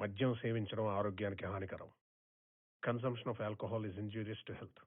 మద్యం సేవించడం ఆరోగ్యానికి హానికరం. Consumption of alcohol is injurious to health.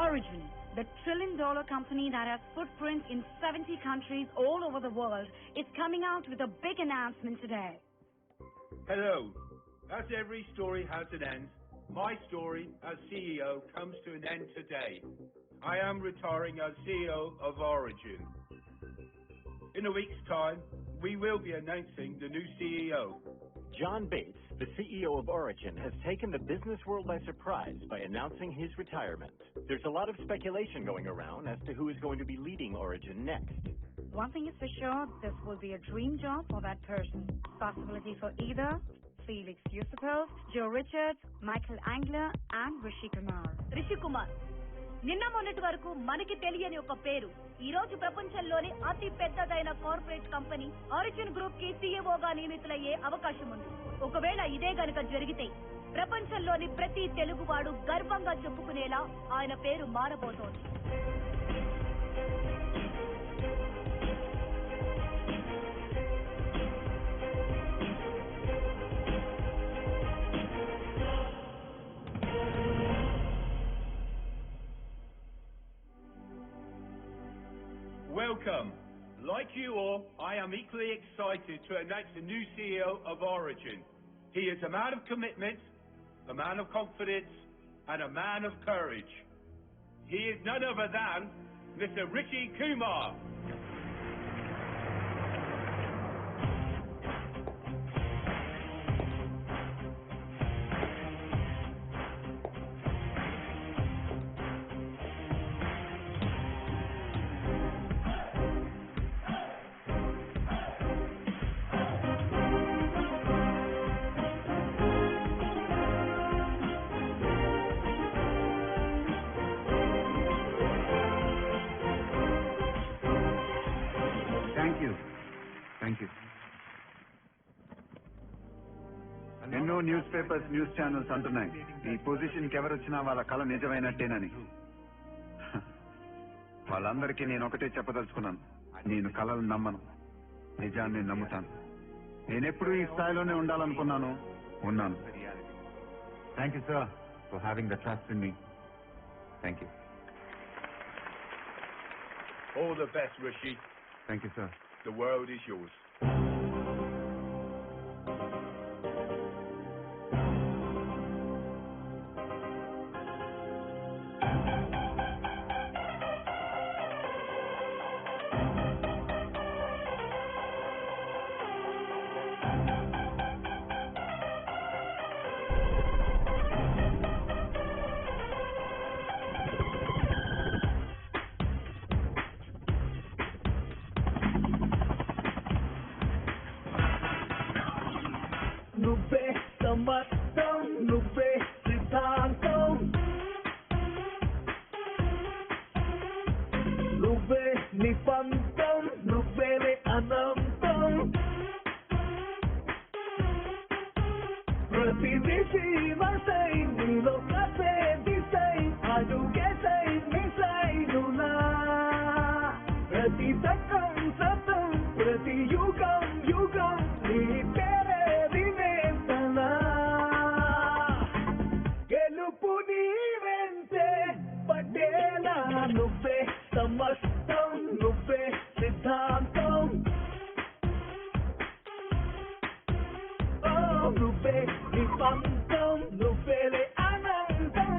Origin, the trillion-dollar company that has footprint in 70 countries all over the world, is coming out with a big announcement today. Hello. As every story has an end, my story as CEO comes to an end today. I am retiring as CEO of Origin. In a week's time, we will be announcing the new CEO. John Bates, the CEO of Origin, has taken the business world by surprise by announcing his retirement. There's a lot of speculation going around as to who is going to be leading Origin next. One thing is for sure, this will be a dream job for that person. Possibility for either Felix Yusupov, Joe Richards, Michael Angler and Rishi Kumar. Rishi Kumar. నిన్న మొన్నటి వరకు మనకి తెలియని ఒక పేరు ఈ రోజు ప్రపంచంలోని అతి పెద్దదైన కార్పొరేట్ కంపెనీ ఆరిజిన్ గ్రూప్ కి సీఈఓగా నియమితులయ్యే అవకాశం ఉంది. ఒకవేళ ఇదే గనుక జరిగితే ప్రపంచంలోని ప్రతి తెలుగువాడు గర్వంగా చెప్పుకునేలా ఆయన పేరు మారబోతోంది. Welcome. Like you all, I am equally excited to announce the new CEO of Origin. He is a man of commitment, a man of confidence, and a man of courage. He is none other than Mr. Rishi Kumar. ఎన్నో news papers news channels అంటున్నాయి ఈ పొజిషన్కి ఎవరు వచ్చినా వాళ్ళ కళ నిజమైనట్టేనని. వాళ్ళందరికీ నేను ఒకటే చెప్పదలుచుకున్నాను, నేను కళలు నమ్మను, నిజాన్ని నమ్ముతాను. నేనెప్పుడు ఈ స్థాయిలోనే ఉండాలనుకున్నాను, ఉన్నాను. Thank you sir for having the trust in me. Thank you. All the best, Rishi. Thank you, sir. The world is yours. నువ్వే సమర్థం, నువ్వే సిద్ధాంతం, నువ్వే నిపంతం, నువ్వేనే అనంతం. ప్రతిదిశి వసై నీలో కసే దిశై అడుగేసై మిసైనునా. ప్రతి సకం సతం, ప్రతి యుగం యుగం నీ పేరే వినేతనా. గెలుపు నీ వెంటే పడేలా నువ్వే సమస్తం, నువ్వే సిద్ధాంతం. నువ్వే నీ పంతం నువ్వేలే అనంతం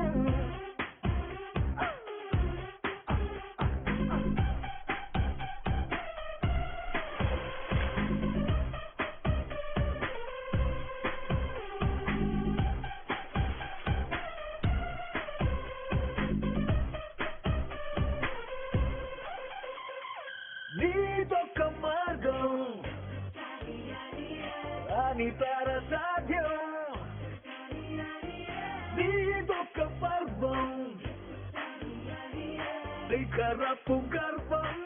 నీదొక్క మార్గం అని తార సాధ్యం నీదొక్క పర్వం నికరపు గర్వం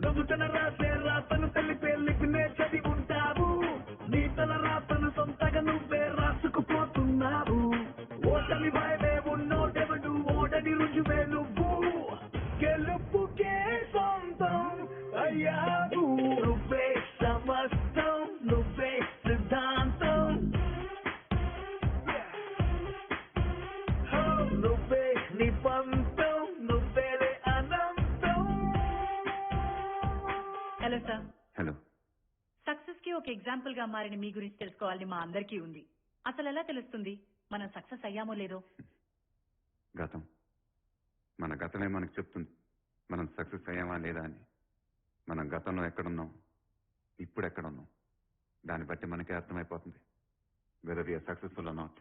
నువ్వు తన రాసే రాతను తెలిపే లిపినే చదివి ఉంటావు నీ తన రాతను సొంతగా నువ్వే రాసుకుపోతున్నావు ఓటమి భయమే ఉన్నోటెవడు ఓడని రుజువే నువ్వు గెలుపుకే సొంతం అయ్యావు నువ్వే సమస్తం నువ్వే సిద్ధాంతం నువ్వే నిపంతం నువ్వేలే అనంతం. Hello sir. హలో. సక్సెస్ కి ఒక ఎగ్జాంపుల్ గా మారిన మీ గురించి తెలుసుకోవాలని మా అందరికీ ఉంది. అసలు ఎలా తెలుస్తుంది మనం సక్సెస్ అయ్యామో లేదో? గతం, మన గతమే మనకు చెప్తుంది మనం సక్సెస్ అయ్యామా లేదా అని. మనం గతంలో ఎక్కడున్నాం, ఇప్పుడు ఎక్కడున్నాం, దాన్ని బట్టి మనకే అర్థమైపోతుంది whether we are successful or not.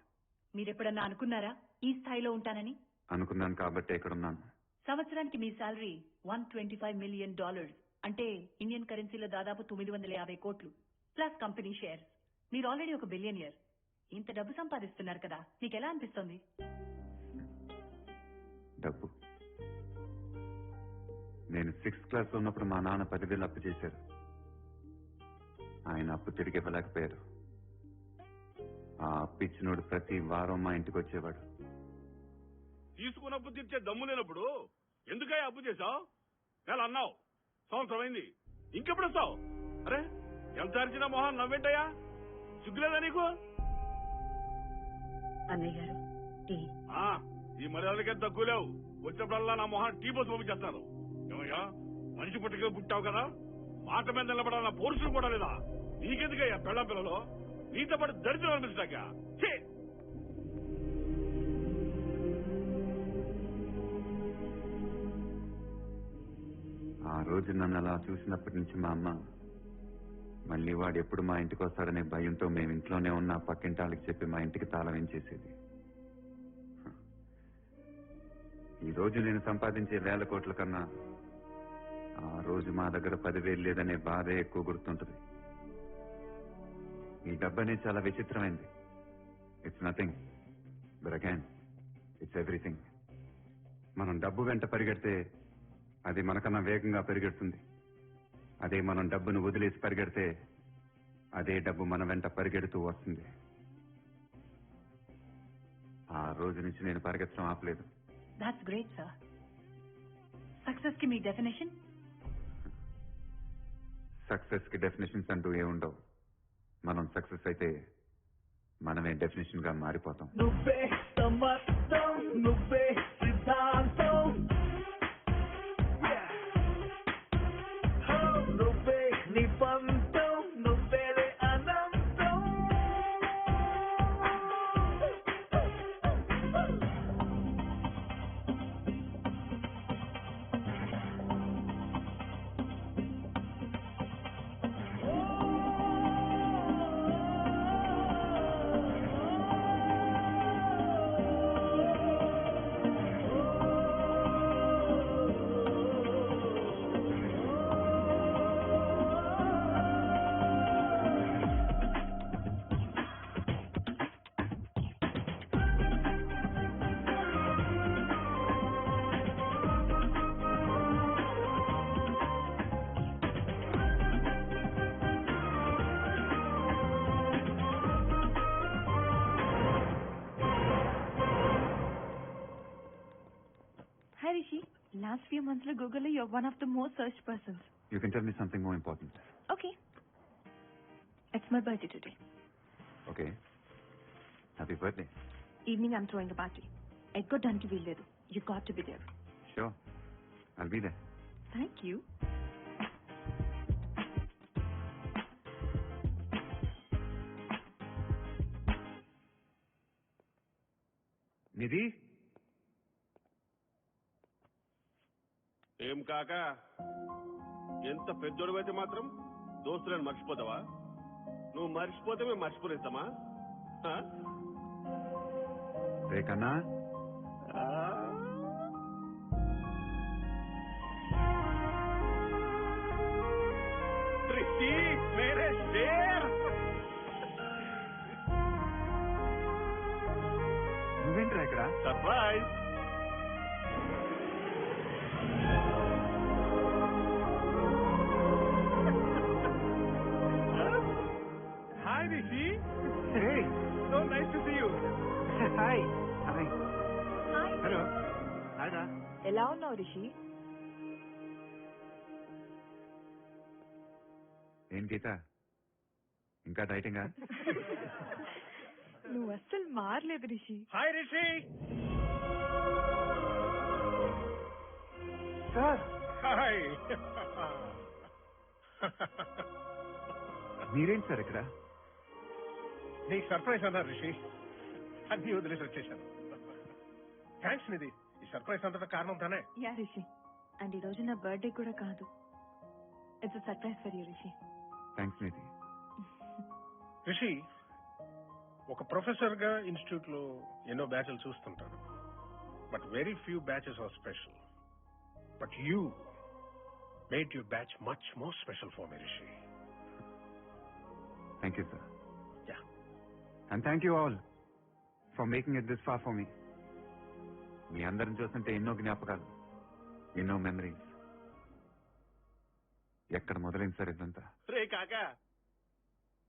మీరెప్పుడన్నా అనుకున్నారా ఈ స్థాయిలో ఉంటానని? అనుకున్నాను కాబట్టి ఎక్కడున్నాను. సంవత్సరానికి మీ శాలరీ $125 మిలియన్, అంటే ఇండియన్ కరెన్సీలో దాదాపు 950 కోట్లు ప్లస్ కంపెనీ షేర్స్. మీరు ఆల్రెడీ ఒక బిలియనియర్. ఇంత డబ్బు సంపాదిస్తున్నారు కదా, మీకు ఎలా అనిపిస్తుంది? డబ్బు, నేను 6th క్లాస్ లో ఉన్నప్పుడు మా నాన్న 10,000 అప్పు చేశారు. ఆయన అప్పు తిరిగి ఇవ్వలేకపోయారు. ఆ అప్పు ఇచ్చినోడు ప్రతి వారం మా ఇంటికి వచ్చేవాడు. తీసుకున్న అప్పు తీర్చే దమ్ము లేనప్పుడు ఎందుకయ్యా అప్పు చేశావు? నెల అన్నావు, సంవత్సరం అయింది, ఇంకెప్పుడు వస్తావు? అరే ఎంత అరిచినా మొహం నవ్వేంటయ్యా? సిగ్గులేదా నీకు? అన్నయ్య గారు, ఈ మర్యాదకే తక్కువ లేవు. వచ్చినప్పుడల్లా నా మొహం టీ పోసి పంపించేస్తాను. ఏమయ్యా, మనిషి పుట్టిగా పుట్టావు కదా, మాట మీద నిలబడాలన్న పోర్సులు కూడా లేదా? నీకెందుకయ్యా పెళ్ళం పిల్లలు? నీతో పాటు దరిద్రం అనిపిస్తాక. ఆ రోజు నన్ను అలా చూసినప్పటి నుంచి మా అమ్మ మళ్ళీ వాడు ఎప్పుడు మా ఇంటికి వస్తాడనే భయంతో మేము ఇంట్లోనే ఉన్న పక్కింటాళ్ళకి చెప్పి మా ఇంటికి తాళం వేయించేసేది. ఈ రోజు నేను సంపాదించే 1,000 కోట్ల కన్నా ఆ రోజు మా దగ్గర 10,000 లేదనే బాధే ఎక్కువ గుర్తుంటుంది. ఈ డబ్బు అనేది చాలా విచిత్రమైంది. It's nothing but again it's everything. మనం డబ్బు వెంట పరిగెడితే అది మనకన్నా వేగంగా పరిగెడుతుంది. అదే మనం డబ్బును వదిలేసి పరిగెడితే అదే డబ్బు మన వెంట పరిగెడుతూ వస్తుంది. ఆ రోజు నుంచి నేను పరిగెత్తడం ఆపలేదు. That's great, sir. Success ki mee definition? Success కి డెఫినేషన్స్ అంటూ ఏముండవు. మనం సక్సెస్ అయితే మనమే డెఫినేషన్ గా మారిపోతాం. నువ్వే సమస్తం నువ్వే సిద్ధాంతం నువ్వే నిపంతం నువ్వేలే అనంతం. Hi Rishi, last few months lo Google lo you're one of the most searched persons. You can tell me something more important. Okay. It's my birthday today. Okay. Happy birthday. Evening I'm throwing a party. Ekko danki veelledu. You got to be there. Sure. I'll be there. Thank you. నిధి ఏం కాక ఎంత పెద్దోడువైతే మాత్రం దోస్తులను మర్చిపోతావా? నువ్వు మర్చిపోతే మేము మర్చిపోలేస్తామా? రేకన్నా ऋषि मेरे शेर నువ్వేంట్రా ఇక్కడ? Surprise hi Rishi Hey. so nice to see you hi hi hi hello hi రా. ఎలా ఉన్నావు రిషి? ఏం గీత ఇంకా డైటింగా? నువ్వు అస్సలు మారలేదు రిషి. हाय ऋषि సార్ హాయ్ మీరేంటి సార్ ఇక్కడ? నీకు సర్ప్రైజ్ అన్నారు రిషి, అన్ని వదిలేసి వచ్చేసాను. థ్యాంక్స్ నిధి, ఈ సర్ప్రైజ్ అంతటా కారణం తానే. యా రిషి, అండ్ ఈ రోజు నా బర్త్డే కూడా కాదు. It's surprise for you Rishi. Thanks Nidhi. Rishi, ఒక ప్రొఫెసర్ గా ఇన్స్టిట్యూట్ లో ఎన్నో బ్యాచ్లు చూస్తుంటాను, but very few batches are special. But you made your batch much more special for me Rishi. Thank you sir. Yeah. And thank you all for making it this far for me. మీ అందరిని చూస్తుంటే ఎన్నో జ్ఞాపకాలు, ఎన్నో memories. ఎక్కడ మొదలైంది sir ఇదంతా? రే కాక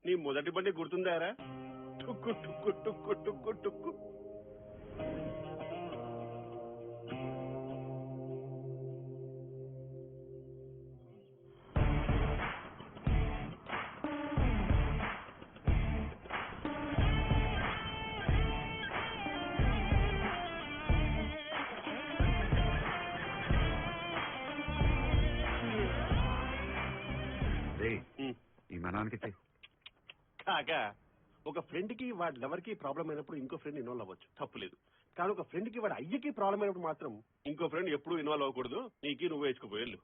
నీ మొదటి బండి గుర్తుందారా? టుక్కు టుక్కు టుక్కు టుక్కు టుక్కు. ఈ మనానికి కాక ఒక ఫ్రెండ్ కి వాడి లవర్ కి ప్రాబ్లం అయినప్పుడు ఇంకో ఫ్రెండ్ ఇన్వాల్వ్ అవ్వచ్చు, తప్పులేదు. కానీ ఒక ఫ్రెండ్ కి వాడి అయ్యకి ప్రాబ్లం అయినప్పుడు మాత్రం ఇంకో ఫ్రెండ్ ఎప్పుడు ఇన్వాల్వ్ అవ్వకూడదు. నీకు నువ్వు వేసుకుపోయేళ్ళు.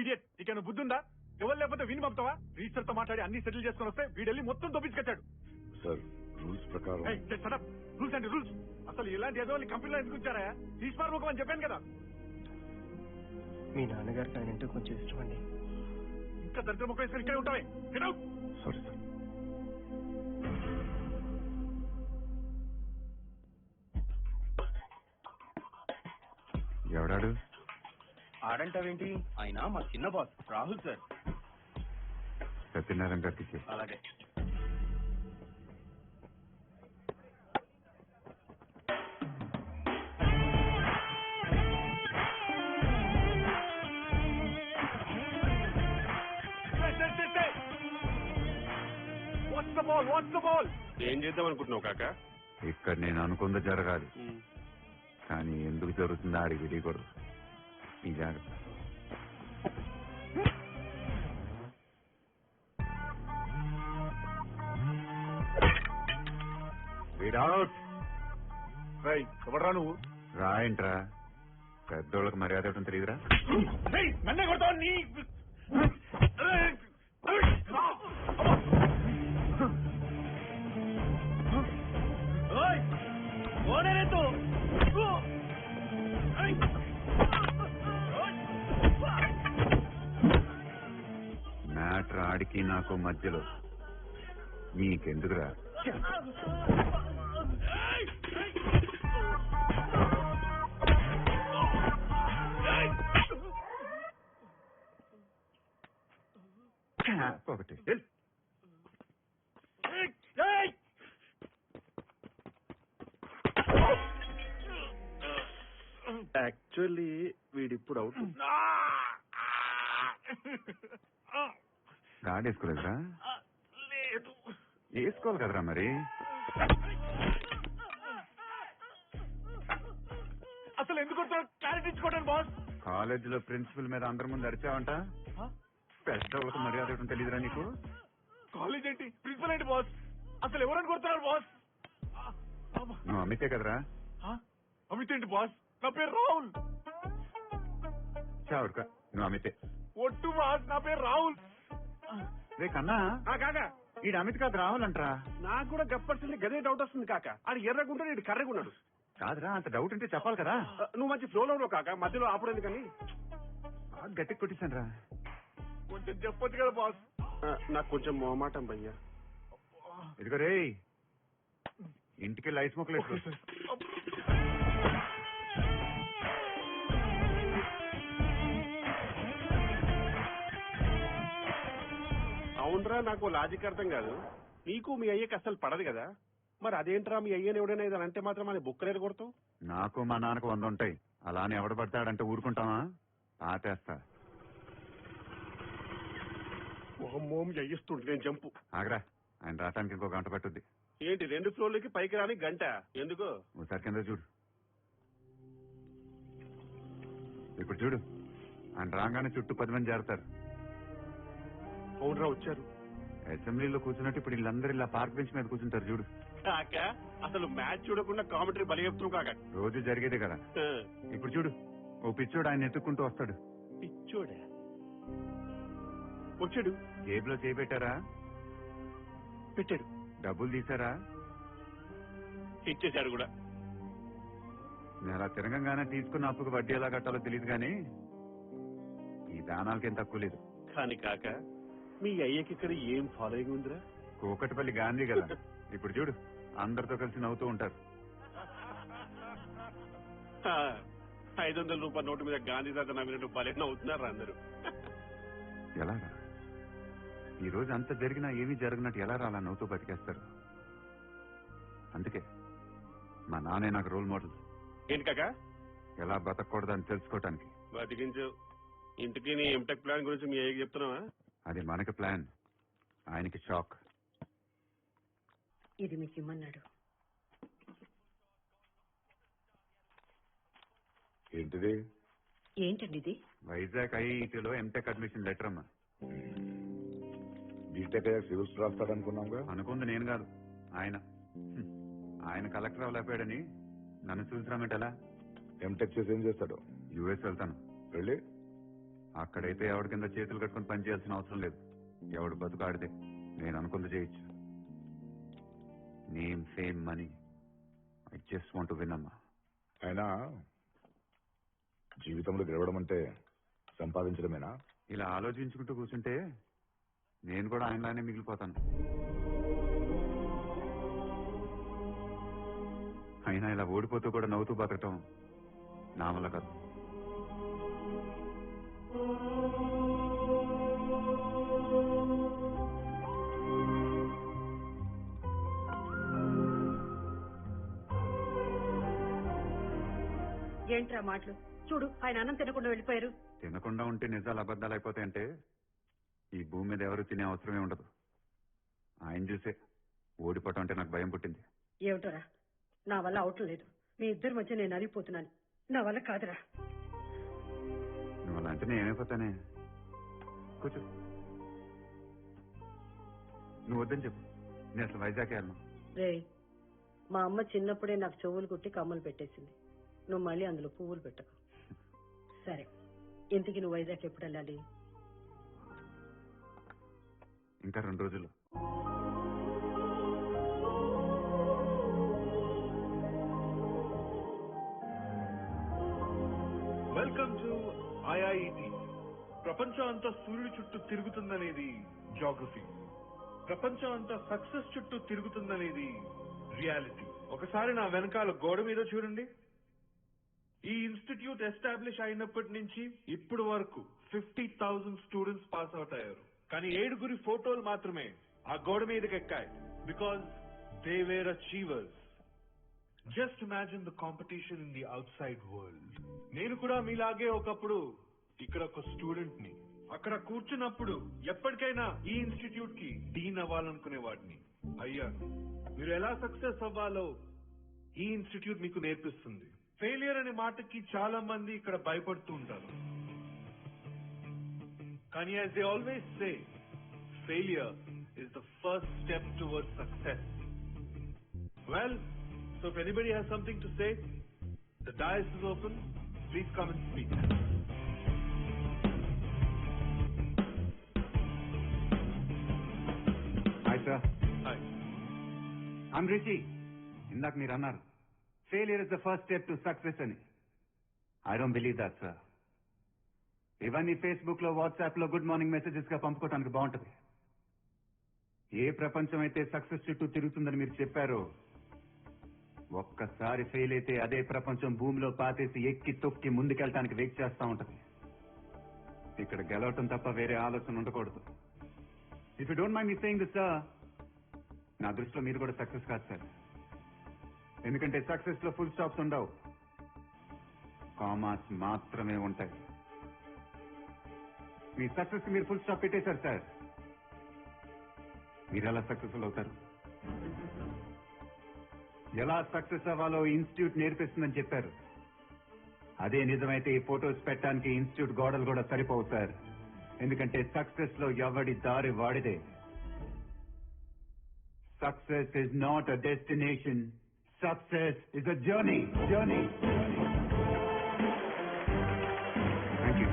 ఇడియట్, ఇక బుద్ధి ఉందా? ఎవరు లేకపోతే విని పంపుతావా? రిజిస్టర్ తో మాట్లాడి అన్ని సెటిల్ చేసుకుని వస్తే వీడెళ్ళి మొత్తం దొప్పించుకొచ్చాడు. సార్ రూల్స్ ప్రకారం రూల్స్ అంటే రూల్స్. అసలు ఇలాంటి ఏదో కంపెనీలో ఎందుకు వచ్చారా? తీసిపారముఖం అని చెప్పాను కదా. మీ నాన్నగారికి ఆయన అంటే కొంచెం ఇష్టం అండి. ఇంకా దరిద్ర ముఖం వేసుకొని ఇక్కడే ఉంటావే. Sorry sir. ఎవడాడు? ఆడంటావేంటి? ఆయన మా చిన్న బాస్ రాహుల్ సార్. సత్యనారాయణ గారికి. అలాగే. ఏం చేద్దాం అనుకుంటున్నావు కాక? ఇక్కడ నేను అనుకుంది జరగాలి, కానీ ఎందుకు జరుగుతుందో ఆడికి తెలియకూడదు. ఈ జాగ్రత్త. ఎవడరా నువ్వు? రాయంట్రా, పెద్దోళ్ళకి మర్యాద ఇవ్వడం తెలియదురా? నన్నే కొడతావు నీ. మ్యాటర్ ఆడికి నాకు మధ్యలో, నీకెందుకురా? ఒకటి యాక్చువల్లీ వీడిప్పుడు అవుట్. గాడేసుకోలేదురా? లేదు. వేసుకోవాలి కదరా మరి. అసలు ఎందుకు క్లారిటీ ఇచ్చుకోవడానికి బాస్? కాలేజీలో ప్రిన్సిపల్ మీద అందరి ముందు అరిచావంట. పెద్దోళ్ళకి మర్యాద ఇవ్వడం తెలియదురా నీకు? కాలేజ్ ఏంటి, ప్రిన్సిపల్ ఏంటి బాస్? అసలు ఎవరని కొడుతున్నారు బాస్? నువ్వు అమితే కదరా? అమిత్ ఏంటి బాస్? నా పేరు రాహుల్. చావుడుక, నువ్వు అమితే. ఒట్టు బాస్, నా పేరు రాహుల్. రే కన్నా, కాకా ఈడు అమిత్ కాదు రాహుల్ అంటరా. నాకు కూడా గప్పర్సెంట్ గదే డౌట్ వస్తుంది కాక. ఆడు ఎర్రగుంటాడు, ఇటు కర్రగున్నాడు. కాదురా, అంత డౌట్ ఉంటే చెప్పాలి కదా. నువ్వు మంచి ఫ్లోలో ఉన్నావు కాక, మధ్యలో ఆపడేది కానీ గట్టికి కొట్టిస్తాను రా. కొంచెం చెప్పొచ్చు కదా బాస్. నాకు కొంచెం మొహమాటం భయ్యా. ఇదిగో రే, ఇంటికి లైస్ మొక్కలు వేసుకో. అవునరా, నాకు లాజిక్ అర్థం కాదు. నీకు మీ అయ్యకి అసలు పడదు కదా, మరి అదేంట్రా మీ అయ్యని ఎవడైనా ఏదైనా అంటే మాత్రం అని బుక్కలేరు కొడతావు? నాకు మా నాన్నకు 100 ఉంటాయి. అలానే ఎవడ పడతాడంటే ఊరుకుంటావా? ఆటేస్తా. మొహమ్మోం అయ్యిస్తుంటే నేను జంపు. ఆగరా, ఆయన రావటానికి ఇంకో గంట పట్టుద్ది. ఏంటి 2 ఫ్లోర్లకి పైకి రాని గంట ఎందుకు? ఒకసారి కింద చూడు. ఇప్పుడు చూడు, ఆయన రాగానే చుట్టూ 10 మంది చేరతారు. అవునరా, వచ్చారు. అసెంబ్లీలో కూర్చున్నట్టు ఇప్పుడు వీళ్ళందరూ ఇలా పార్క్ బెంచ్ మీద కూర్చుంటారు చూడు. కాక అసలు మ్యాచ్ చూడకుండా కామెంటరీ బలి చెప్తున్నావు కాక. రోజు జరిగేదే కదా. ఇప్పుడు చూడు, ఓ పిచ్చోడు ఆయన ఎత్తుక్కుంటూ వస్తాడు. పిచ్చోడా? వచ్చాడు. జేబులో చేపెట్టారా? పెట్టాడు. డబ్బులు తీసారా? ఇచ్చేశాడు కూడా. నేను అలా తిరగంగానే తీసుకున్న అప్పుకు వడ్డీ ఎలా కట్టాలో తెలియదు కానీ ఈ దానాలకేం తక్కువ లేదు. కానీ కాక మీ అయ్యకి ఇక్కడ ఏం ఫాలోయింగ్ ఉందిరా? కూకట్పల్లి గాంధీ కదా. ఇప్పుడు చూడు, అందరితో కలిసి నవ్వుతూ ఉంటారు. 500 రూపాయల నోటు మీద గాంధీ తాత నవ్వినట్టు భలే నవ్వుతున్నారు అందరూ. ఎలాగా? ఈ రోజు అంత జరిగినా ఏమీ జరగనట్టు ఎలా అలా నవ్వుతూ బతికేస్తారు. అందుకే మా నాన్నే నాకు రోల్ మోడల్. ఏంటి కాక? ఎలా బతకూడదని తెలుసుకోవటానికి. బతికించు. ఇంటికి నీ ఎంటెక్ ప్లాన్ గురించి మీ అయ్యకి చెప్తున్నావా? అది మనకి ప్లాన్, ఆయనకి షాక్. ఇది మీకు ఇమ్మన్నాడు. ఏంటిది? ఏంటండి ఇది? వైజాగ్ ఐఐటీలో ఎంటెక్ అడ్మిషన్ లెటర్ అమ్మా. బీటెక్ అయ్యాక సివిల్స్ రాస్తాడనుకున్నాంగా. అనుకుంది నేను కాదు, ఆయన. ఆయన కలెక్టర్ అవ్వలేపాడని నన్ను చూసిరామంటే ఎలా? ఎంటెక్ చేసి ఏం చేస్తాడు? యుఎస్ వెళ్తాను. వెళ్ళి అక్కడైతే ఎవరి కింద చేతులు కట్టుకుని పని చేయాల్సిన అవసరం లేదు. ఎవడు బతుకాడితే నేను అనుకుంది చేయొచ్చు. Name fame money, I just want to win అమ్మా. అయినా జీవితంలో గెలవడం అంటే సంపాదించడమేనా? ఇలా ఆలోచించుకుంటూ కూర్చుంటే నేను కూడా ఆయనలానే మిగిలిపోతాను. అయినా ఇలా ఓడిపోతూ కూడా నవ్వుతూ బతకటం నా వల్ల కాదు. ఏంట్రా మాటలు? చూడు, ఆయన అన్నం తినకుండా వెళ్ళిపోయారు. తినకుండా ఉంటే నిజాలు అబద్ధాలు అయిపోతాయంటే ఈ భూమి మీద ఎవరు తినే అవసరమే ఉండదు. ఆయన చూసే ఓడిపోవటం అంటే నాకు భయం పుట్టింది. ఏమిటోరా, నా వల్ల అవటం లేదు. మీ ఇద్దరి మధ్య నేను అరిగిపోతున్నాను. నా వల్ల కాదురా. నువ్వు అలా అంటే నేను ఏమైపోతానే. కూర్చో. నువ్వు వద్దని చెప్పు, నేను అసలు వైజాగ్ వెళ్ళను. రే, మా అమ్మ చిన్నప్పుడే నాకు చెవులు కుట్టి కమ్మలు పెట్టేసింది. నువ్వు మళ్ళీ అందులో పువ్వులు పెట్టకు. సరే, ఇంతకి నువ్వు వైజాగ్ ఎప్పుడు వెళ్ళాలి? ఇంకా 2 రోజులు. Welcome to IIT. ప్రపంచం అంతా సూర్యుడి చుట్టూ తిరుగుతుందనేది జాగ్రఫీ. ప్రపంచం అంతా సక్సెస్ చుట్టూ తిరుగుతుందనేది రియాలిటీ. ఒకసారి నా వెనకాల గోడ మీద చూడండి. ఈ ఇన్స్టిట్యూట్ ఎస్టాబ్లిష్ అయినప్పటి నుంచి ఇప్పుడు వరకు 50,000 స్టూడెంట్స్ పాస్ అవుట్ అయ్యారు. కానీ 7 ఫోటోలు మాత్రమే ఆ గోడ మీదకి ఎక్కాయి. Because they were achievers. Just imagine the competition in the outside world. నేను కూడా మీలాగే ఒకప్పుడు ఇక్కడ ఒక స్టూడెంట్ ని. అక్కడ కూర్చున్నప్పుడు ఎప్పటికైనా ఈ ఇన్స్టిట్యూట్ కి డీన్ అవ్వాలనుకునేవాడిని. అయ్యాను. మీరు ఎలా సక్సెస్ అవ్వాలో ఈ ఇన్స్టిట్యూట్ మీకు నేర్పిస్తుంది. ఫెయిలియర్ అనే మాటకి చాలా మంది ఇక్కడ భయపడుతూ ఉంటారు. కానీ as they always say, failure is the first step towards success. Well, So if anybody has something to say, the dais is open. Please come and speak. Hi sir. Hi. I'm Rishi. ఇందాక మీరు అన్నారు failure is the first step to success అని. I don't believe that sir. ఇవన్నీ Facebook లో WhatsApp లో good morning messages గా పంపుకోవడానికి బాగుంటది. ఏ ప్రపంచం అయితే సక్సెస్ చుట్టూ తిరుగుతుందని మీరు చెప్పారో, ఒక్కసారి ఫెయిల్ అయితే అదే ప్రపంచం భూమిలో పాతేసి ఎక్కి తొక్కి ముందుకెళ్ళటానికి వెయిట్ చేస్తా ఉంటది. ఇక్కడ గెలవటం తప్ప వేరే ఆలోచన ఉండకూడదు. If you don't mind me saying this sir, నా దృష్టిలో మీరు కూడా సక్సెస్ కాదు సార్. ఎందుకంటే సక్సెస్ లో ఫుల్ స్టాప్స్ ఉండవు, కామాస్ మాత్రమే ఉంటాయి. మీ సక్సెస్ మీరు ఫుల్ స్టాప్ పెట్టేశారు సార్. మీరు ఎలా సక్సెస్ఫుల్ అవుతారు? ఎలా సక్సెస్ అవ్వాలో ఇన్స్టిట్యూట్ నేర్పిస్తుందని చెప్పారు. అదే నిజమైతే ఈ ఫోటోస్ పెట్టడానికి ఇన్స్టిట్యూట్ గోడలు కూడా సరిపోవు సార్. ఎందుకంటే సక్సెస్ లో ఎవడి దారి వాడిదే. Success is not a destination, success is a journey. Journey. Thank you.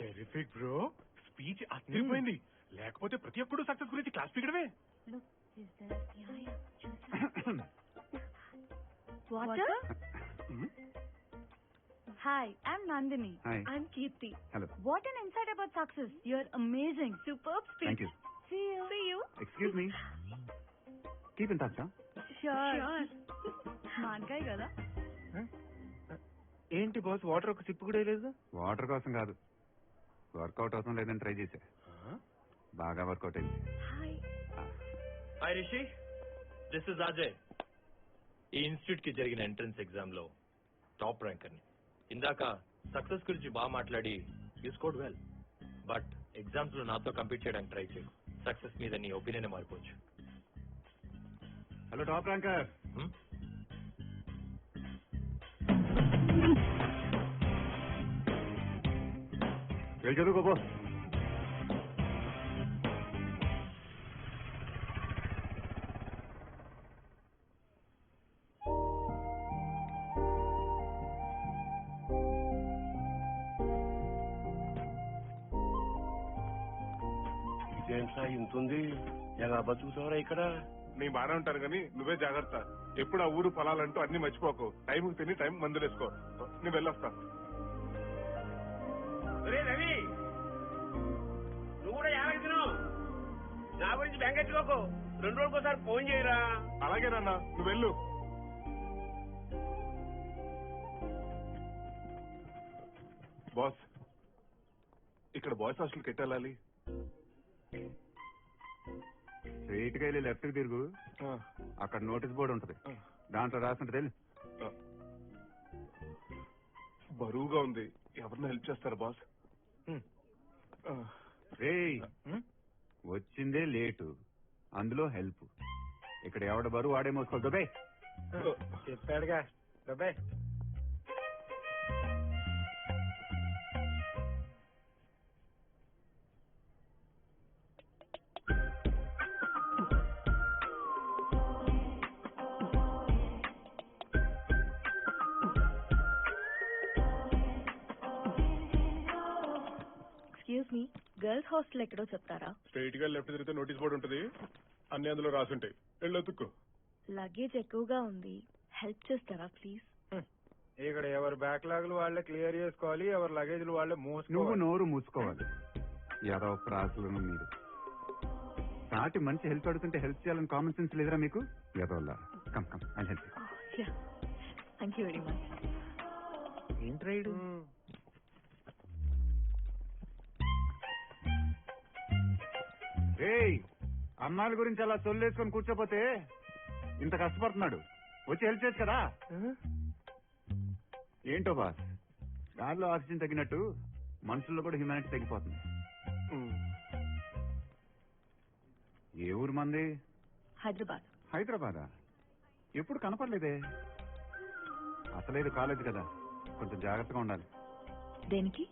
Terrific bro, speech అదిరిపోయింది. లేకపోతే ప్రతి ఒక్కడు సక్సెస్ గురించి క్లాస్ పీకడమే. Water? Hi, I'm Nandini. Hi. I'm Kirti. Hello. What an insight about success. You're amazing. Superb speech. Thank you. See you. See you. Excuse me. Keep in touch, huh? Sure. Smart guy కదా? ఏంటి boss water ఒక SIP కూడా లేదు? Water కోసం కాదు, work out అవుతాం లేదని try చేశా. బాగా వర్కౌట్ అయింది. Hi Rishi, this is Ajay. ఈ ఇన్స్టిట్యూట్ కి జరిగిన ఎంట్రన్స్ ఎగ్జామ్ లో టాప్ ర్యాంకర్ ని. ఇందాక సక్సెస్ గురించి బాగా మాట్లాడి you scored well, but exams లో నాతో కంపీట్ చేయడానికి ట్రై చేయకు. సక్సెస్ మీద నీ ఒపీనియన్ మారిపోవచ్చు. Hello top ranker. వెళ్ళి చదువుకోబో. ఇదేంట్రా ఇంతుంది? ఎలా బతుకుతావరా ఇక్కడ? నీ బాగానే ఉంటాను కానీ నువ్వే జాగ్రత్త. ఎప్పుడు ఆ ఊరు పొలాలంటూ అన్ని మర్చిపోకు. టైంకి తిని టైం మందులు వేసుకో. నేను వెళ్ళొస్తా. రవి, నువ్వు కూడా యాభై తిన్నావు. నా గురించి బెంగెట్టుకోకు. 2 రోజులకోసారి ఫోన్ చేయరా. అలాగేనన్నా, నువ్వు వెళ్ళు. బాస్, ఇక్కడ బాయ్స్ హాస్టల్కి ఎట్టెళ్ళాలి? స్ట్రైట్ గా వెళ్ళి లెఫ్ట్ కి తిరుగు. అక్కడ నోటీస్ బోర్డు ఉంటది, దాంట్లో రాసుంటది. వెళ్ళి. బరువుగా ఉంది, ఎవరిని హెల్ప్ చేస్తారా బాస్? వచ్చిందే లేటు, అందులో హెల్ప్. ఇక్కడ ఎవడ బరువు వాడే మోసుకోవాలి. దుబాయ్ చెప్పాడుగా Dubai. Excuse me, girls hostel ఎక్కడో చెప్తారా? స్ట్రైట్ గా లెఫ్ట్ తిరిగితే నోటీస్ బోర్డు ఉంటుంది, అన్ని అందులో రాసుంటాయి. వెళ్ళొత్తుకో. లగేజ్ ఎక్కువగా ఉంది, హెల్ప్ చేస్తారా ప్లీజ్? ఇక్కడ ఎవరు బ్యాక్లాగ్లు వాళ్ళే క్లియర్ చేసుకోవాలి, ఎవరు లగేజ్లు వాళ్ళే నువ్వు మూసుకోవాలి. నోరు మూసుకోవాలి. ఏదో ప్రాసులను మీరు సాటి మంచి హెల్ప్ అడుగుతుంటే హెల్ప్ చేయాలని కామన్ సెన్స్ లేదురా మీకు? ఏదోలా come come I help. Thank you very much. ఏంట్రైడు అమ్మాయిల గురించి అలా సొల్లేసుకొని కూర్చోపోతే ఇంత కష్టపడుతున్నాడు, వచ్చి హెల్ప్ చేయొచ్చు కదా. ఏంటో బాస్, దానిలో ఆక్సిజన్ తగ్గినట్టు మనుషుల్లో కూడా హ్యూమానిటీ తగ్గిపోతుంది. ఏ ఊరు మంది? హైదరాబాద్. హైదరాబాదా? ఎప్పుడు కనపడలేదే. అసలేదు కాలేజ్ కదా, కొంచెం జాగ్రత్తగా ఉండాలి. దేనికి?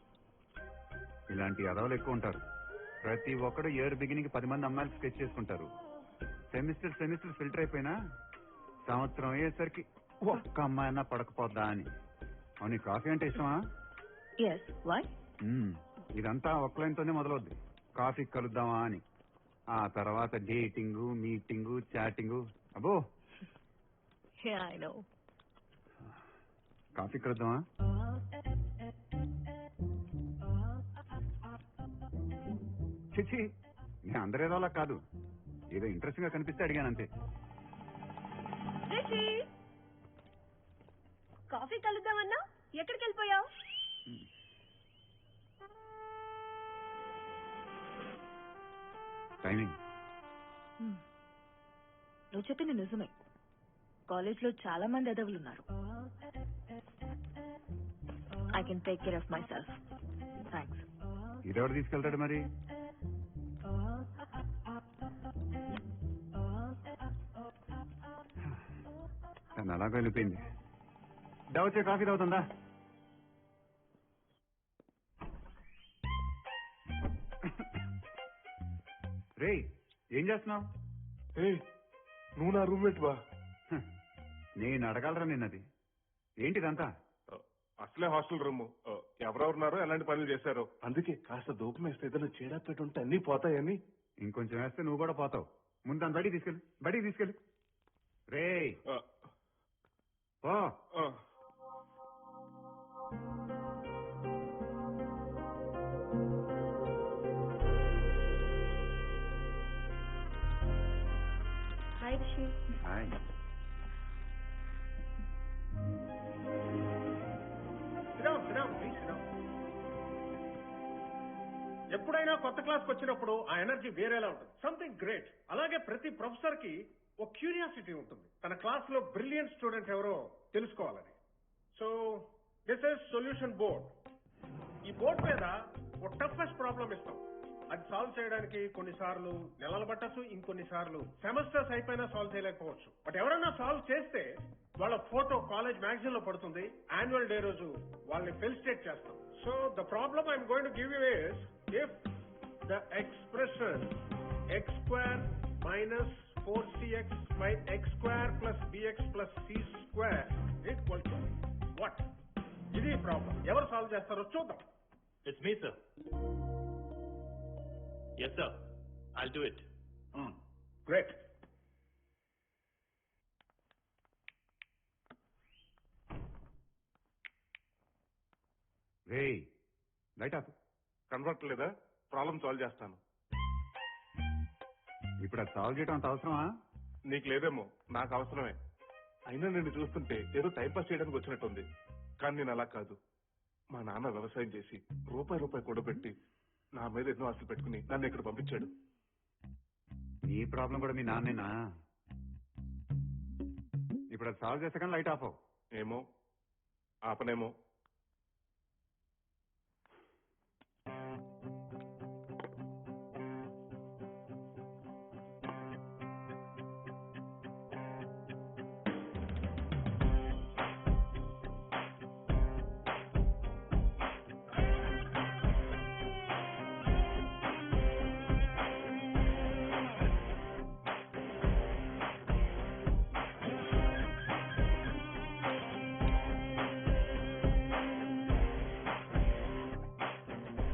ఇలాంటి అదవలు ఎక్కువ ఉంటారు. ప్రతి ఒక్కడు ఇయర్ బిగినింగ్ 10 మంది అమ్మాయిలు స్కెచ్ చేసుకుంటారు. సెమిస్టర్ ఫిల్టర్ అయిపోయినా సంవత్సరం అయ్యేసరికి ఒక్క అమ్మాయినా పడకపోద్దా అని. అవును, కాఫీ అంటే ఇష్టమా? ఇదంతా ఒక్క లైన్తోనే మొదలవుద్ది. కాఫీ కలుద్దామా అని. ఆ తర్వాత డేటింగ్, మీటింగ్, చాటింగ్. అబ్బో, కాఫీ కలుద్దామా? చిచి, నేను అందరేదోలా కాదు, ఏదో ఇంట్రెస్టింగ్ గా కనిపిస్తే అడిగాను అంతే. కాఫీ కలుద్దామన్నా ఎక్కడికి వెళ్ళిపోయావు? టైమింగ్. నువ్వు చెప్పింది నిజమే. కాలేజ్ లో చాలా మంది ఎదవులు ఉన్నారు. I can take care of myself. Thanks. ఇదెవడు తీసుకెళ్తాడు మరి? తను అలాగ వెళ్ళిపోయింది. వచ్చే కాఫీ తాగుతుందా? రే, ఏం చేస్తున్నావు? నువ్వు నా రూమ్మేట్ బా. నేను అడగలరా నిన్నది. ఏంటిదంతా? అసలే హాస్టల్ రూమ్, ఎవరెవరున్నారో ఎలాంటి పనులు చేశారో, అందుకే కాస్త దూపం వేస్తే ఏదైనా చీడ పెట్టుంటే అన్ని పోతాయని. ఇంకొంచెం వేస్తే నువ్వు కూడా పోతావు. ముందు దాన్ని బడికి తీసుకెళ్ళి. రే ఓ హాయ్ రిషి. హాయ్. ఎప్పుడైనా కొత్త క్లాస్కి వచ్చినప్పుడు ఆ ఎనర్జీ వేరేలా ఉంటుంది. Something great. అలాగే ప్రతి ప్రొఫెసర్ కి ఒక క్యూరియాసిటీ ఉంటుంది, తన క్లాస్ లో బ్రిలియంట్ స్టూడెంట్ ఎవరో తెలుసుకోవాలని. So this is solution board. ఈ బోర్డ్ మీద ఒక టఫెస్ట్ ప్రాబ్లం ఇస్తాం. అది సాల్వ్ చేయడానికి కొన్నిసార్లు నెలలు పట్టచ్చు, ఇంకొన్నిసార్లు సెమిస్టర్స్ అయిపోయినా సాల్వ్ చేయలేకపోవచ్చు. బట్ ఎవరైనా సాల్వ్ చేస్తే వాళ్ళ ఫోటో కాలేజ్ మ్యాగజైన్ లో పడుతుంది. యాన్యువల్ డే రోజు వాళ్ళని ఫెలిసిటేట్ చేస్తాం. So the problem I'm going to give you is, if the expression x square minus 4cx by x square plus bx plus c square equal to what? ఇది problem. ఎవరు solve చేస్తారో చూద్దాం. It's me, sir. Yes, sir. I'll do it. Great. Ray, light ఆపు. Convert లేదా? Problem solve చేస్తాను. ఇప్పుడు అది solve చేయడం అంత అవసరమా? నీకు లేదేమో, నాకు అవసరమే. అయినా నిన్ను చూస్తుంటే ఏదో టైంపాస్ చేయడానికి వచ్చినట్టుంది. కానీ నేను అలా కాదు. మా నాన్న వ్యవసాయం చేసి రూపాయి కూడబెట్టి నా మీద ఎన్నో ఆశలు పెట్టుకుని నన్ను ఇక్కడ పంపించాడు. నీ ప్రాబ్లం కూడా మీ నాన్నేనా? ఇప్పుడు అది సాల్వ్ చేస్తే కానీ లైట్ ఆపవు. ఏమో, ఆపనేమో.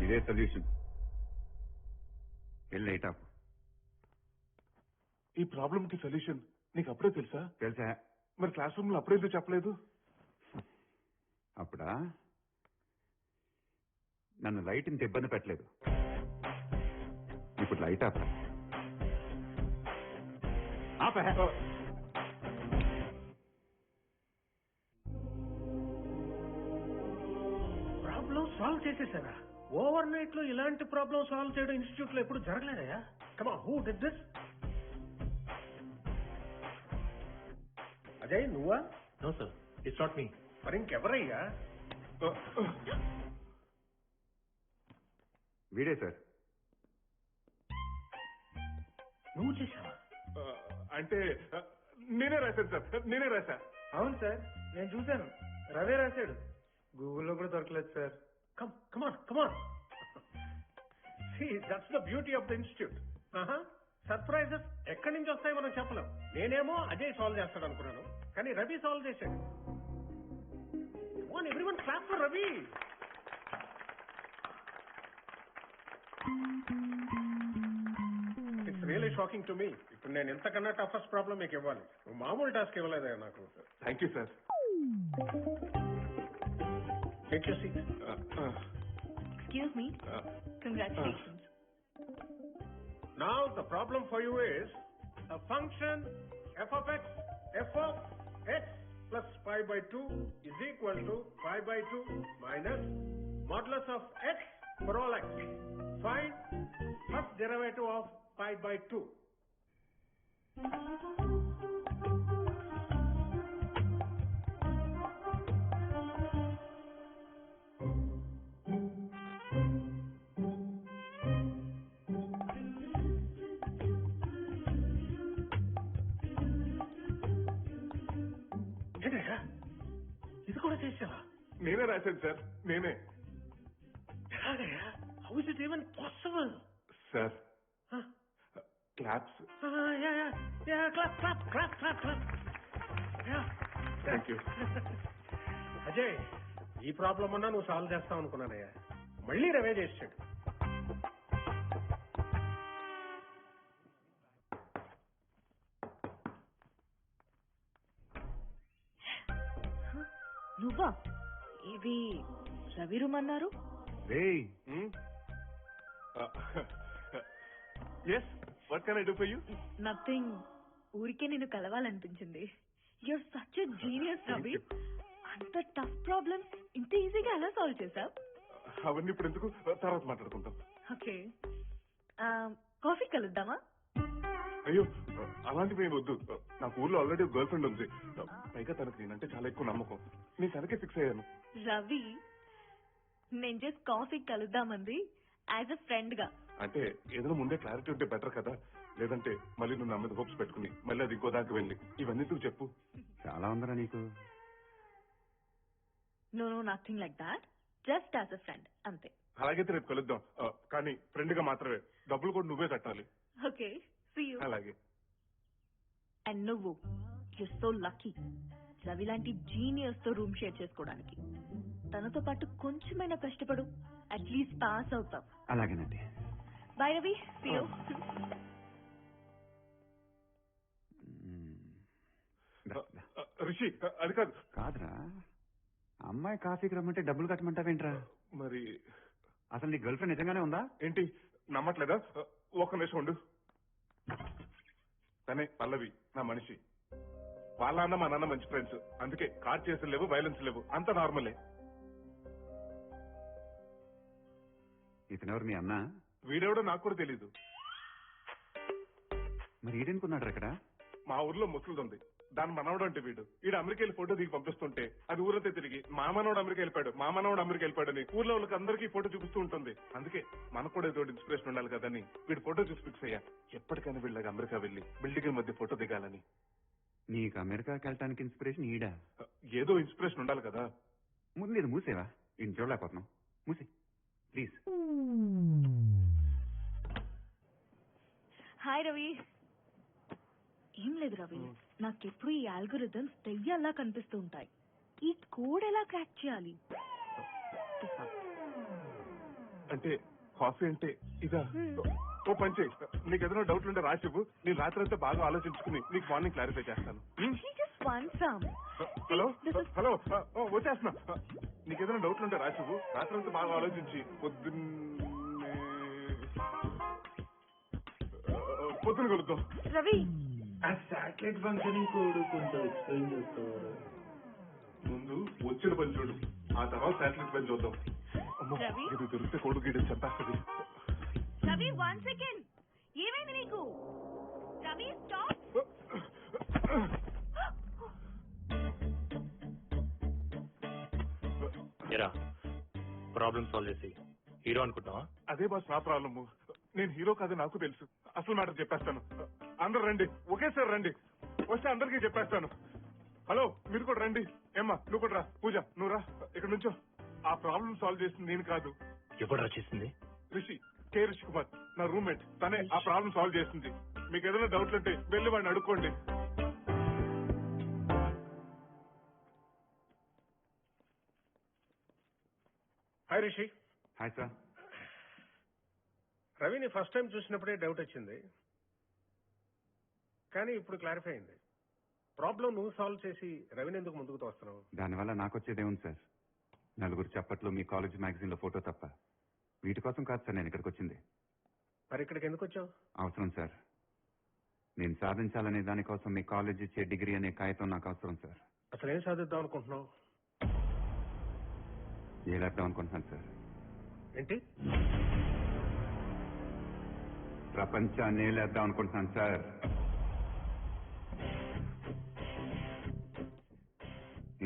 ఇదే సొల్యూషన్. వెళ్ళి లైట్ ఆపు. ఈ ప్రాబ్లం కి సొల్యూషన్ నీకు అప్పుడే తెలుసా? తెలుసా. మరి క్లాస్ రూమ్ లో అప్పుడే ఎందుకు చెప్పలేదు? అప్పుడా నన్ను లైట్ ఇంత ఇబ్బంది పెట్టలేదు. ఇప్పుడు లైట్ ఆప. ప్రాబ్లం సాల్వ్ చేసేసారా? ఓవర్ నైట్ లో ఇలాంటి ప్రాబ్లం సాల్వ్ చేయడం ఇన్స్టిట్యూట్ లో ఎప్పుడు జరగలేదయా? Come on, who did this? Ajay, నువ్వా? No, sir. It's not me. మరి ఇంకెవరయ్యా? వీడే సార్. నువ్వు చేసావా? అంటే నేనే రాశాను సార్, నేనే రాశా. అవును సార్, నేను చూశాను. రవే రాశాడు. గూగుల్లో కూడా దొరకలేదు sir. Come on. That's the beauty of the institute. Surprises ఎక్కడి నుంచి వస్తాయి మనం చెప్పలేం. నేనేమో అజయ్ సాల్వ్ చేస్తాడు అనుకున్నాను, కానీ రవి సాల్వ్ చేశాడు. Everyone clap for Ravi. It's really shocking to me. ఇప్పుడు నేను ఎంతకన్నా టఫెస్ట్ ప్రాబ్లం మీకు ఇవ్వాలి, మామూలు టాస్క్ ఇవ్వలేదా నాకు. Thank you sir. Take your seat. Excuse me. Congratulations. Now the problem for you is a function f of x plus pi by 2 is equal to pi by 2 minus modulus of x for all x. Find first derivative of pi by 2. ఇది కూడా చేసావా? నేనే రాశాను sir, నేనే. How is it even possible? Sir claps. Thank you. Ajay, ఈ problem అన్నా నువ్వు solve చేస్తావు అనుకున్నానయ్యా, మళ్ళీ రవే చేసాడు. నువ్వా? ఇవి రవి రూమ్ అన్నారు. Yes, what can I do for you? Nothing, ఊరికే నేను కలవాలనిపించింది. You're such a genius Ravi. అంత టఫ్ ప్రాబ్లమ్స్ ఇంత ఈజీగా ఎలా సాల్వ్ చేసావు? అవన్నీ ఇప్పుడు ఎందుకు, తర్వాత మాట్లాడుకుంటాం. ఓకే, కాఫీ కలుద్దామా? అయ్యో, అలాంటివి ఏమి వద్దు. నాకు ఊర్లో ఆల్రెడీ గర్ల్ ఫ్రెండ్ ఉంది, పైగా తనకు నేనంటే చాలా ఎక్కువ నమ్మకం. నేను తనకే ఫిక్స్ అయ్యాను. రవి, నేను జస్ట్ కాఫీ కలుద్దామంది యాజ్ అ ఫ్రెండ్ గా. అంటే ఏదైనా ముందే క్లారిటీ ఉంటే బెటర్ కదా, లేదంటే మళ్ళీ నువ్వు నా మీద హోప్స్ పెట్టుకుని మళ్ళీ అది ఇంకో దాకా వెళ్ళి ఇవన్నీ నువ్వు చెప్పు. చాలా ఉందరా నీకు. No nothing like that, just as a friend అంతే. అలాగైతే రేపు కలుద్దాం, కానీ ఫ్రెండ్ గా మాత్రమే. డబ్బులు కూడా నువ్వే కట్టాలి. Okay, see you. అలాగే. అండ్ నువ్వు, యూర్ సో లక్కీ రవి లాంటి జీనియస్ తో రూమ్ షేర్ చేసుకోవడానికి. తనతో పాటు కొంచెమైనా కష్టపడు, అట్లీస్ట్ పాస్ అవుతాం. అలాగేనండి. Bye Ravi, see you. Rishi, అది కాదు. కాదురా, అమ్మాయి కాఫీకి రమ్మంటే డబ్బులు కట్టమంటావేంట్రా? మరి అసలు నీ గర్ల్ ఫ్రెండ్ నిజంగానే ఉందా ఏంటి? నమ్మట్లేదా? ఒక్క నిమిషం ఉండు. తనే పల్లవి, నా మనిషి. వాళ్ళ అన్న మా నాన్న మంచి ఫ్రెండ్స్, అందుకే కార్ చేసి లేవు, వైలెన్స్ లేవు, అంత నార్మలే. ఇతనెవరు మీ అన్న? వీడెవడో నాకు కూడా తెలీదు. మరి ఈడెనుకున్నాడు అక్కడ? మా ఊర్లో ముసలిది ఉంది, దాని మనవడు అంటే వీడు. వీడు అమెరికా వెళ్ళి ఫోటో దిగి పంపిస్తుంటే అది ఊరంతా తిరిగి మా మనవడు అమెరికా వెళ్ళిపోయాడు, మా మనవడు అమెరికా వెళ్ళిపోయాడు అని ఊర్లో వాళ్ళకి అందరికీ ఫోటో చూపిస్తూ ఉంటుంది. అందుకే మనకు కూడా ఏదో ఇన్స్పిరేషన్ ఉండాలి కదని వీడు ఫోటో చూసి ఫిక్స్ అయ్యా. ఎప్పటికైనా వీళ్ళకి అమెరికా వెళ్ళి బిల్డింగ్ మధ్య ఫోటో దిగాలని. నీకు అమెరికాకి వెళ్ళటానికి ఇన్స్పిరేషన్ ఈడా? ఏదో ఇన్స్పిరేషన్ ఉండాలి కదా. ముందు ఇది మూసేవా? ఈయన చూడలేకపోతున్నాం. మూసి ప్లీజ్. హాయ్ రవి. ఏం లేదు రవి, నాకెప్పుడు ఈ ఆల్గోరిథమ్స్ దెయ్యాల్లా కనిపిస్తూ ఉంటాయి. ఈ కోడ్ ఎలా క్రాక్ చేయాలి? అంటే కాఫీ అంటే ఇదా? ఓ పని చేయి, నీకు ఏదైనా డౌట్లు ఉంటే రాసివ్వు, నేను రాత్రి అంతా బాగా ఆలోచించుకుని నీకు మార్నింగ్ క్లారిఫై చేస్తాను. హలో హలో, వచ్చేస్తున్నా. నీకు ఏదైనా డౌట్లు ఉంటే రాసివ్వు, రాత్రి అంతా బాగా ఆలోచించి పొద్దున కలుద్దాం. రవి, ఆ శాటిలైట్ ఫంక్షనింగ్ కోడ్ కొంచెం ఎక్స్ప్లెయిన్ చేస్తావా? ముందు వచ్చిన పని చూడు, ఆ తర్వాత శాటిలైట్ పని చూద్దాం. అమ్మో, ఇది దొరికితే కోడు గీయడం చెప్పేస్తుంది. రవి, 1 సెకండ్. ఏమైంది నీకు? రవి, స్టాప్. ఎరా, ప్రాబ్లం సాల్వ్ చేసి హీరో అనుకుంటావా? అదే బాస్ నా ప్రాబ్లము. నేను హీరో కాదు నాకు తెలుసు. అసలు మ్యాటర్ చెప్పేస్తాను. అందరు రండి, ఒకేసారి రండి. వస్తే అందరికీ చెప్పేస్తాను. హలో, మీరు కూడా రండి. ఏమ్మా, నువ్వు కూడా రా. పూజ, నువ్వు రా, ఇక్కడ నుంచో. ఆ ప్రాబ్లం సాల్వ్ చేసింది నేను కాదు. ఎవరు చేసింది? రిషి. కే రిషి కుమార్ నా రూమ్మేట్. తనే ఆ ప్రాబ్లం సాల్వ్ చేస్తుంది. మీకు ఏదైనా డౌట్లు ఉంటే వెళ్ళి వాడిని అడుక్కోండి. హాయ్ రిషి. Hi sir. రవిని ఫస్ట్ టైం చూసినప్పుడే డౌట్ వచ్చింది, కానీ ఇప్పుడు క్లారిఫై అయింది. ప్రాబ్లం నువ్వు సాల్వ్ చేసి రవిని ఎందుకు ముందుకు తోస్తున్నావు? దానివల్ల నాకు వచ్చేదేముంది సార్? నలుగురు చప్పట్లు, మీ కాలేజ్ మ్యాగజైన్ లో ఫోటో తప్ప. వీటి కోసం కాదు సార్ నేను ఇక్కడికి వచ్చింది. మరి ఇక్కడికి ఎందుకు వచ్చావు? అవసరం సార్. నేను సాధించాలనే దానికోసం మీ కాలేజ్ ఇచ్చే డిగ్రీ అనే కాగితం నాకు అవసరం సార్. అసలు ఏం సాధిద్దాం అనుకుంటున్నావు? ఏలేద్దాం అనుకుంటున్నాను సార్. ఏంటి? ప్రపంచాన్ని ఏలేద్దాం అనుకుంటున్నాను సార్.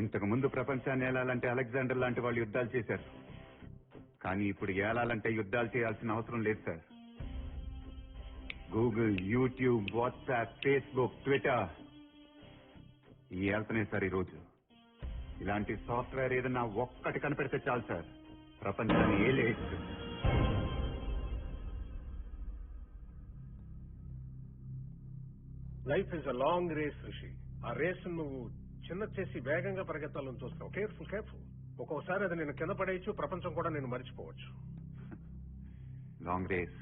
ఇంతకు ముందు ప్రపంచాన్ని ఏలాలంటే అలెగ్జాండర్ లాంటి వాళ్ళు యుద్ధాలు చేశారు. కానీ ఇప్పుడు ఏలాలంటే యుద్ధాలు చేయాల్సిన అవసరం లేదు sir. Google, YouTube, WhatsApp, Facebook, Twitter ఈ ఏళ్తనే సార్ ఈరోజు. ఇలాంటి సాఫ్ట్వేర్ ఏదన్నా ఒక్కటి కనిపెడితే చాలు సార్, ప్రపంచాన్ని ఏలేదు. Life is a long race Rishi. ఆ రేస్ నువ్వు చిన్న చేసి వేగంగా పరిగెత్తాలని చూస్తావు. Careful careful. ఒక్కోసారి అది నేను కింద పడేయచ్చు, ప్రపంచం కూడా నేను మర్చిపోవచ్చు. Long race.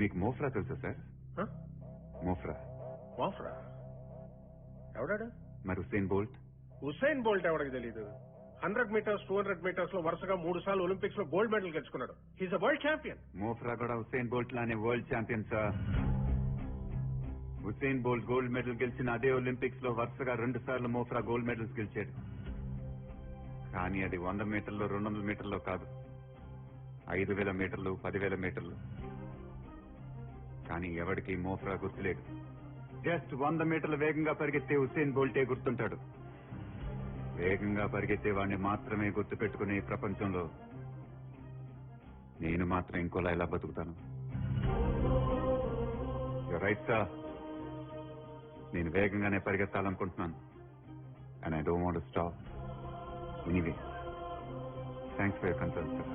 మీకు మోఫ్రా తెలుసా సార్? మోఫ్రా. మోఫ్రా ఎవడాడు? మరి హుసేన్ బోల్ట్. హుసేన్ బోల్ట్ ఎవడికి తెలీదు? 100 మీటర్స్, 200 మీటర్స్ లో వరుసగా 3 సార్లు ఒలింపిక్స్ లో గోల్డ్ మెడల్ గెలుచుకున్నాడు. He's a world champion. Mo Farah కూడా హుసేన్ బోల్ట్ లానే world champion sir. Usain Bolt gold medal గెలిచిన అదే ఒలింపిక్స్ లో వరుసగా 2 సార్లు మోఫ్రా గోల్డ్ మెడల్స్ గెలిచాడు. కానీ అది 100 మీటర్లు, 200 మీటర్లో కాదు, 5000 మీటర్లు, 10,000 మీటర్లు. కానీ ఎవరికి మోఫ్రా గుర్తులేదు. జస్ట్ 100 మీటర్ల వేగంగా పరిగెత్తే హుసేన్ బోల్టే గుర్తుంటాడు. వేగంగా పరిగెత్తే వాడిని మాత్రమే గుర్తు పెట్టుకునే ఈ ప్రపంచంలో నేను మాత్రం ఇంకోలా ఎలా బతుకుతాను? Right sir. నేను వేగంగానే పరిగెత్తాలనుకుంటున్నాను. And I don't want to stop. Anyway, thanks for your concern sir.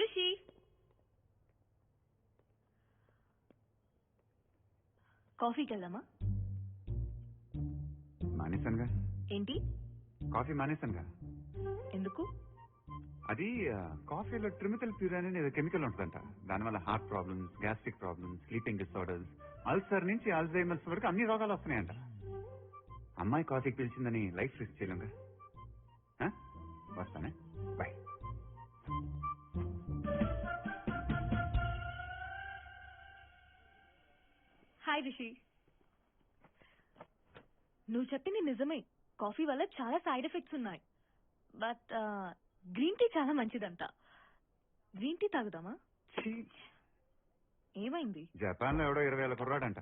Rishi, కాఫీకి వెళ్దామా? మానేశానుగా. ఏంటి? కాఫీ మానేశానుగా. ఎందుకు? అది కాఫీలో ట్రిమిథల్ ప్యూరాన్ అనే కెమికల్ ఉంటుందంట. దానివల్ల heart problems, gastric problems, sleeping disorders, ulcer నుంచి ఆల్జైమర్స్ వరకు అన్ని రోగాలు వస్తున్నాయంట. అమ్మాయి కాఫీకి పిలిచిందని లైఫ్ రిస్క్ చేయలేంగా. వస్తానే, బాయ్. హాయ్ రిషి. నువ్వు చెప్పింది నిజమే. కాఫీ వల్ల చాలా సైడ్ ఎఫెక్ట్స్ ఉన్నాయి. బట్ గ్రీన్ టీ చాలా మంచిదంట. గ్రీన్ టీ తాగుదామా? ఏమైంది? జపాన్ లో ఎవడో 20,000 కుర్రాడంట.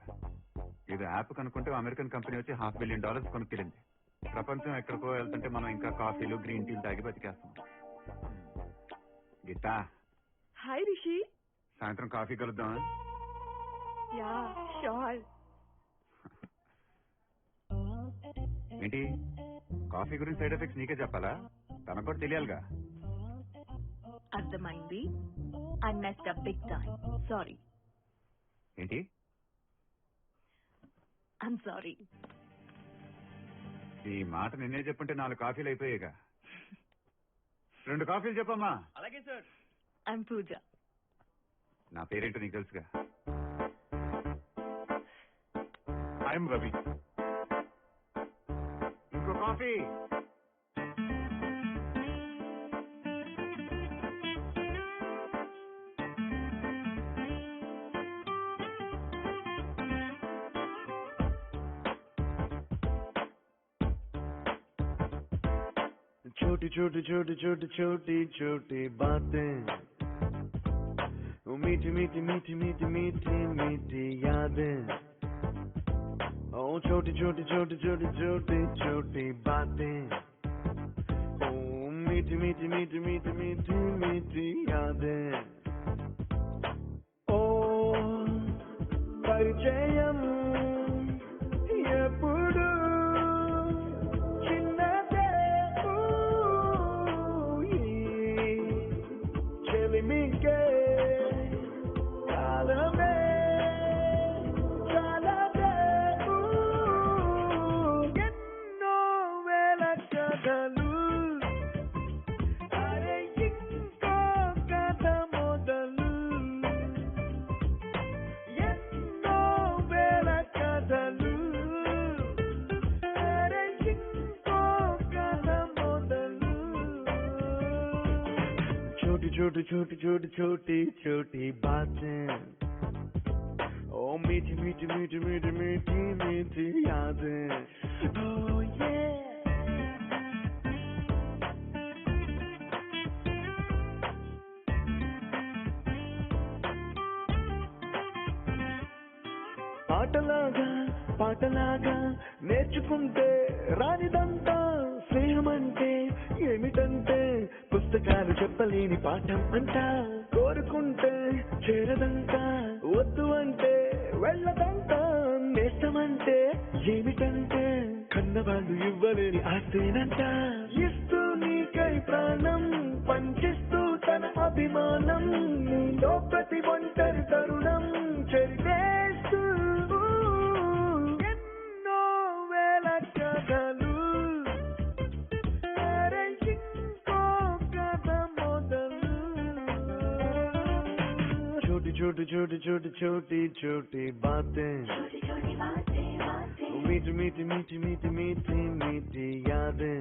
ఇది యాప్ కనుక్కుంటే అమెరికన్ కంపెనీ వచ్చి $500 million కొనుక్కెళ్ళింది. ప్రపంచం ఎక్కడికో వెళ్తుంటే మనం ఇంకా కాఫీలు, గ్రీన్ టీలు తాగి బతికేస్తాం. గీతా. హాయ్ రిషి. సాయంత్రం కాఫీ కలుద్దాం. Yeah sure. ఏంటి కాఫీ గురించి సైడ్ ఎఫెక్ట్స్ నీకే చెప్పాలా? తనకు కూడా తెలియాలిగా. అర్థమైంది. I messed up big time. Sorry. ఏంటి? I'm sorry. ఈ మాట నిన్నే చెప్పుంటే 4 కాఫీలు అయిపోయాయిగా. 2 కాఫీలు చెప్పమ్మా. అలాగే సార్. ఐమ్ పూజ. నా పేరేంటో నీకు తెలుసుగా. ఐఎమ్ రవి. ఇంకో కాఫీ. छोटी छोटी छोटी छोटी छोटी छोटी बातें, वो मीठी मीठी मीठी मीठी मीठी मीठी यादें. ओ छोटी छोटी छोटी छोटी छोटी छोटी बातें, ओ मीठी मीठी मीठी मीठी मीठी मीठी यादें. ओ పరిచయం ఎప్పుడు చిన్నదే చెలిమికే కాలమే చాలదే ఎన్నో వేల కథలు అరే ఇంకో కథ మొదలు ఎన్నో వేల కథలు అరే ఇంకో కథ మొదలు छोटी छोटी छोटी छोटी छोटी छोटी बातें ओ मीठी मीठी मीठी मीठी मीठी मीठी यादें oh yeah పాటలాగా నేర్చుకుంటే రానిదంతా స్నేహమంటే ఏమిటంటే పుస్తకాలు చెప్పలేని పాఠం అంటా కోరుకుంటే చేరదంట వద్దు అంటే వెళ్ళదంట నేస్తమంటే ఏమిటంటే కన్నవాళ్ళు ఇవ్వలేని ఆస్తేనంట ఇస్తూ నీకై ప్రాణం పంచిస్తూ తన అభిమానం నీలో ప్రతి ఒంటరి తరుణం చెరిపేస్తూ ఎన్నో వేల కథలు అరే ఇంకో కథ మొదలు छोटी छोटी छोटी छोटी छोटी छोटी बातें मीठी मीठी मीठी मीठी मीठी मीठी यादें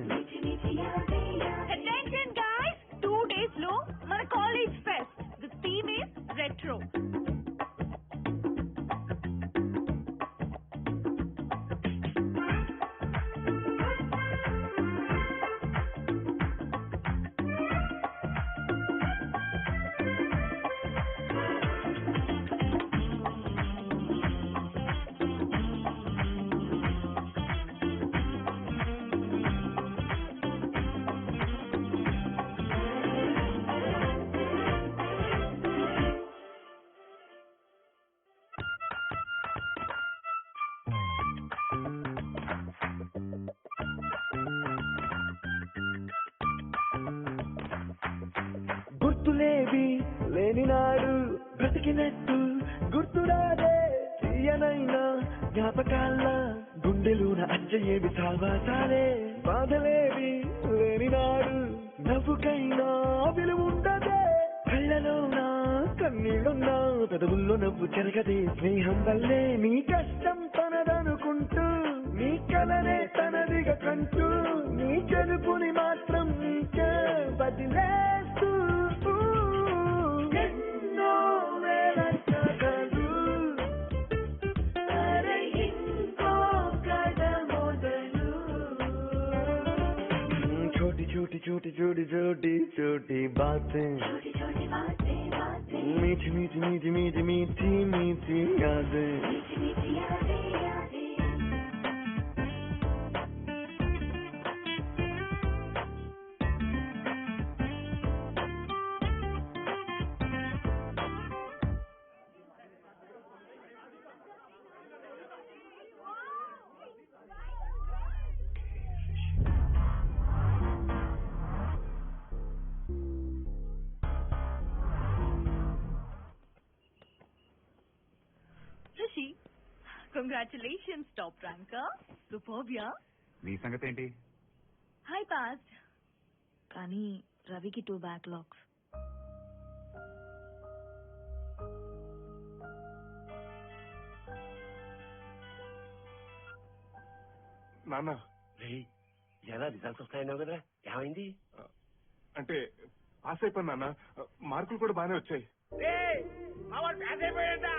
Attention guys, 2 days lo మన college fest. The theme is retro. గుర్తులేవి లేని నాడు బ్రతికినట్టు గుర్తురాదే తీయనైనా జ్ఞాపకాల గుండెలోన అచ్చయేవి సావాసాలే బాధలేవి లేని నాడు నవ్వుకైనా విలువుండదే కళ్ళలోనా కన్నీళ్ళున్నా పెదవుల్లో నవ్వు చెరగదే స్నేహం వల్లే నీ కష్టం తనదనుకుంటూ నీ కలనే తనదిగా కంటూ నీ గెలుపుని మాత్రం నీకే బదిలేస్తూ ఎన్నో వేల కథలు అరే ఇంకో కథ మొదలు छोटी छोटी छोटी छोटी छोटी छोटी बातें मीठी मीठी मीठी मीठी मीठी मीठी यादें Rishi, congratulations, top ranker. Superb, yeah? నీ సంగతి ఏంటి? Hi, passed. కానీ రవికి 2 backlogs. నాన్న ఎలా రిజల్ట్స్ వస్తాయన్నావు కదా, ఏమైంది? అంటే పాస్ అయిపోయి నాన్న, మార్కులు కూడా బాగానే వచ్చాయి. పాస్ అయిపోయాడా?